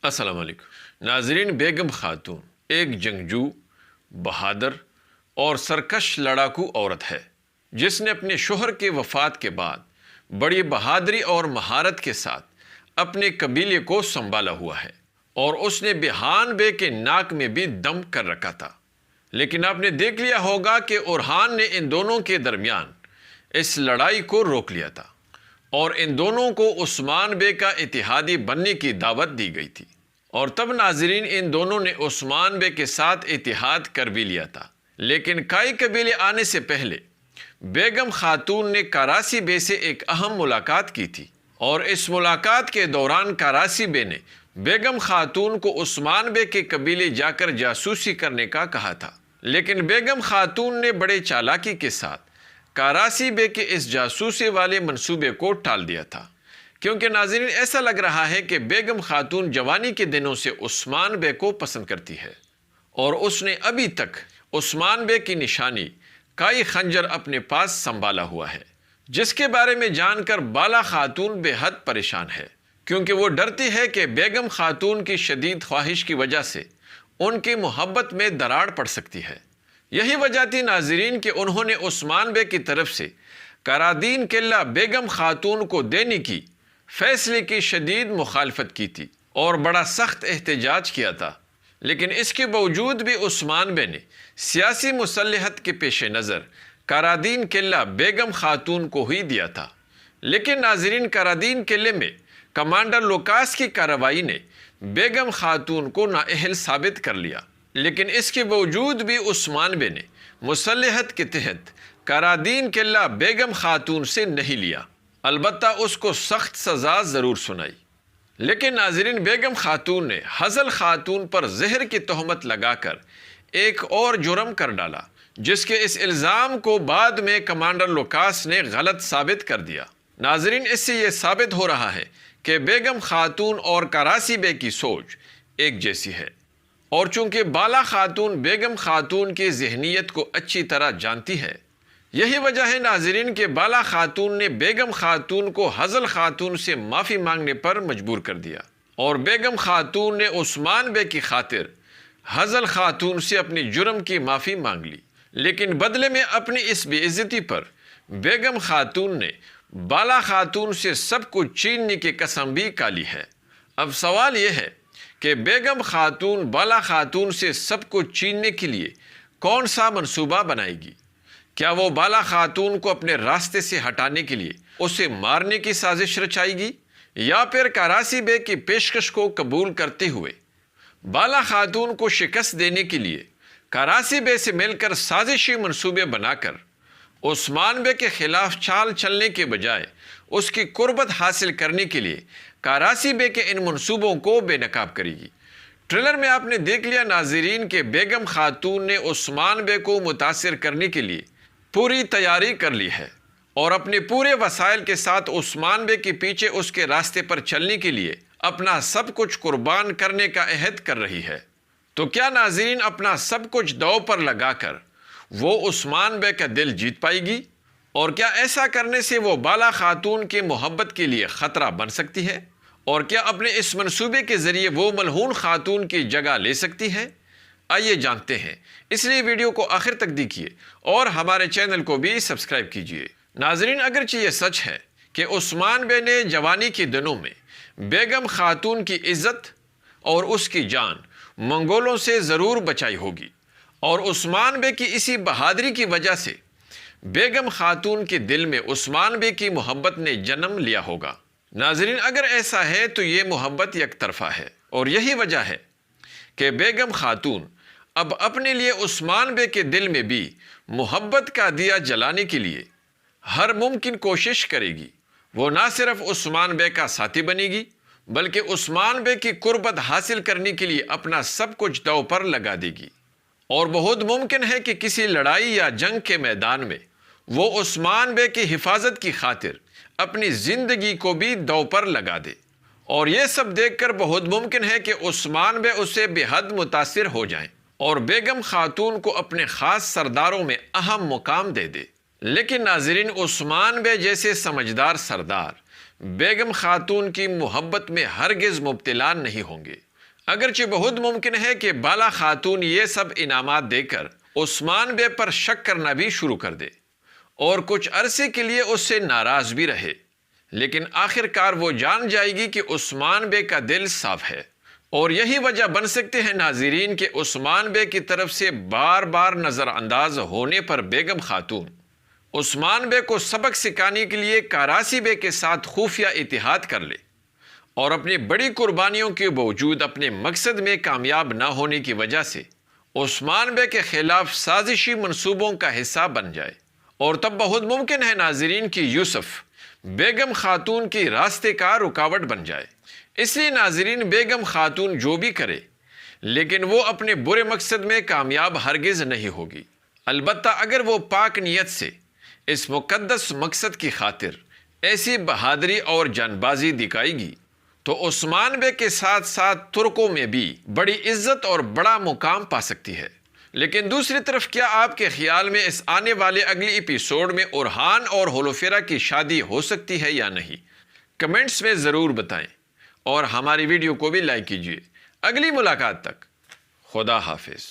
السلام علیکم ناظرین، بیگم خاتون ایک جنگجو، بہادر اور سرکش لڑاکو عورت ہے جس نے اپنے شوہر کے وفات کے بعد بڑی بہادری اور مہارت کے ساتھ اپنے قبیلے کو سنبھالا ہوا ہے، اور اس نے برہان بے کے ناک میں بھی دم کر رکھا تھا۔ لیکن آپ نے دیکھ لیا ہوگا کہ اورحان نے ان دونوں کے درمیان اس لڑائی کو روک لیا تھا، اور ان دونوں کو عثمان بے کا اتحادی بننے کی دعوت دی گئی تھی، اور تب ناظرین ان دونوں نے عثمان بے کے ساتھ اتحاد کر بھی لیا تھا۔ لیکن کائی قبیلے آنے سے پہلے بیگم خاتون نے کاراسی بے سے ایک اہم ملاقات کی تھی، اور اس ملاقات کے دوران کاراسی بے نے بیگم خاتون کو عثمان بے کے قبیلے جا کر جاسوسی کرنے کا کہا تھا، لیکن بیگم خاتون نے بڑے چالاکی کے ساتھ کاراسی بے کے اس جاسوسی والے منصوبے کو ٹال دیا تھا، کیونکہ ناظرین ایسا لگ رہا ہے کہ بیگم خاتون جوانی کے دنوں سے عثمان بے کو پسند کرتی ہے، اور اس نے ابھی تک عثمان بے کی نشانی کائی خنجر اپنے پاس سنبھالا ہوا ہے، جس کے بارے میں جان کر بالا خاتون بے حد پریشان ہے، کیونکہ وہ ڈرتی ہے کہ بیگم خاتون کی شدید خواہش کی وجہ سے ان کی محبت میں دراڑ پڑ سکتی ہے۔ یہی وجہ تھی ناظرین کہ انہوں نے عثمان بے کی طرف سے قرادین قلعہ بیگم خاتون کو دینے کی فیصلے کی شدید مخالفت کی تھی اور بڑا سخت احتجاج کیا تھا، لیکن اس کے باوجود بھی عثمان بے نے سیاسی مصلحت کے پیش نظر قرادین قلعہ بیگم خاتون کو ہی دیا تھا۔ لیکن ناظرین قرادین قلعے میں کمانڈر لوکاس کی کارروائی نے بیگم خاتون کو نااہل ثابت کر لیا، لیکن اس کے باوجود بھی عثمان بے نے مصلحت کے تحت قرادین قلعہ بیگم خاتون سے نہیں لیا، البتہ اس کو سخت سزا ضرور سنائی۔ لیکن ناظرین بیگم خاتون نے حضل خاتون پر زہر کی تہمت لگا کر ایک اور جرم کر ڈالا، جس کے اس الزام کو بعد میں کمانڈر لوکاس نے غلط ثابت کر دیا۔ ناظرین اس سے یہ ثابت ہو رہا ہے کہ بیگم خاتون اور کاراسی بے کی سوچ ایک جیسی ہے، اور چونکہ بالا خاتون بیگم خاتون کی ذہنیت کو اچھی طرح جانتی ہے، یہی وجہ ہے ناظرین کہ بالا خاتون نے بیگم خاتون کو حضل خاتون سے معافی مانگنے پر مجبور کر دیا، اور بیگم خاتون نے عثمان بے کی خاطر حضل خاتون سے اپنی جرم کی معافی مانگ لی، لیکن بدلے میں اپنی اس بے عزتی پر بیگم خاتون نے بالا خاتون سے سب کچھ چھیننے کی قسم بھی کھالی ہے۔ اب سوال یہ ہے کہ بیگم خاتون بالا خاتون سے سب کچھ چھیننے کے لیے کون سا منصوبہ بنائے گی؟ کیا وہ بالا خاتون کو اپنے راستے سے ہٹانے کے لیے اسے مارنے کی سازش رچائے گی، یا پھر کاراسی بے کی پیشکش کو قبول کرتے ہوئے بالا خاتون کو شکست دینے کے لیے کاراسی بے سے مل کر سازشی منصوبے بنا کر عثمان بے کے خلاف چال چلنے کے بجائے اس کی قربت حاصل کرنے کے لیے کاراسی بے کے ان منصوبوں کو بے نقاب کرے گی؟ ٹریلر میں آپ نے دیکھ لیا ناظرین کہ بیگم خاتون نے عثمان بے کو متاثر کرنے کے لیے پوری تیاری کر لی ہے، اور اپنے پورے وسائل کے ساتھ عثمان بے کے پیچھے اس کے راستے پر چلنے کے لیے اپنا سب کچھ قربان کرنے کا عہد کر رہی ہے۔ تو کیا ناظرین اپنا سب کچھ داؤ پر لگا کر وہ عثمان بے کا دل جیت پائے گی؟ اور کیا ایسا کرنے سے وہ بالا خاتون کی محبت کے لیے خطرہ بن سکتی ہے؟ اور کیا اپنے اس منصوبے کے ذریعے وہ ملعون خاتون کی جگہ لے سکتی ہے؟ آئیے جانتے ہیں، اس لیے ویڈیو کو آخر تک دیکھیے اور ہمارے چینل کو بھی سبسکرائب کیجیے۔ ناظرین اگرچہ یہ سچ ہے کہ عثمان بے نے جوانی کے دنوں میں بیگم خاتون کی عزت اور اس کی جان منگولوں سے ضرور بچائی ہوگی، اور عثمان بے کی اسی بہادری کی وجہ سے بیگم خاتون کے دل میں عثمان بے کی محبت نے جنم لیا ہوگا۔ ناظرین اگر ایسا ہے تو یہ محبت یک طرفہ ہے، اور یہی وجہ ہے کہ بیگم خاتون اب اپنے لیے عثمان بے کے دل میں بھی محبت کا دیا جلانے کے لیے ہر ممکن کوشش کرے گی۔ وہ نہ صرف عثمان بے کا ساتھی بنے گی، بلکہ عثمان بے کی قربت حاصل کرنے کے لیے اپنا سب کچھ داؤ پر لگا دے گی، اور بہت ممکن ہے کہ کسی لڑائی یا جنگ کے میدان میں وہ عثمان بے کی حفاظت کی خاطر اپنی زندگی کو بھی داؤ پر لگا دے، اور یہ سب دیکھ کر بہت ممکن ہے کہ عثمان بے اسے بے حد متاثر ہو جائیں اور بیگم خاتون کو اپنے خاص سرداروں میں اہم مقام دے دے۔ لیکن ناظرین عثمان بے جیسے سمجھدار سردار بیگم خاتون کی محبت میں ہرگز مبتلا نہیں ہوں گے، اگرچہ بہت ممکن ہے کہ بالا خاتون یہ سب انعامات دے کر عثمان بے پر شک کرنا بھی شروع کر دے اور کچھ عرصے کے لیے اس سے ناراض بھی رہے، لیکن آخر کار وہ جان جائے گی کہ عثمان بے کا دل صاف ہے، اور یہی وجہ بن سکتے ہیں ناظرین کہ عثمان بے کی طرف سے بار بار نظر انداز ہونے پر بیگم خاتون عثمان بے کو سبق سکھانے کے لیے کاراسی بے کے ساتھ خفیہ اتحاد کر لے اور اپنی بڑی قربانیوں کے باوجود اپنے مقصد میں کامیاب نہ ہونے کی وجہ سے عثمان بے کے خلاف سازشی منصوبوں کا حصہ بن جائے، اور تب بہت ممکن ہے ناظرین کہ یوسف بیگم خاتون کی راستے کا رکاوٹ بن جائے۔ اس لیے ناظرین، بیگم خاتون جو بھی کرے لیکن وہ اپنے برے مقصد میں کامیاب ہرگز نہیں ہوگی، البتہ اگر وہ پاک نیت سے اس مقدس مقصد کی خاطر ایسی بہادری اور جان بازی دکھائے گی تو عثمان بے کے ساتھ ساتھ ترکوں میں بھی بڑی عزت اور بڑا مقام پا سکتی ہے۔ لیکن دوسری طرف کیا آپ کے خیال میں اس آنے والے اگلی ایپیسوڈ میں اورہان اور ہولوفیرا کی شادی ہو سکتی ہے یا نہیں؟ کمنٹس میں ضرور بتائیں اور ہماری ویڈیو کو بھی لائک کیجیے۔ اگلی ملاقات تک خدا حافظ۔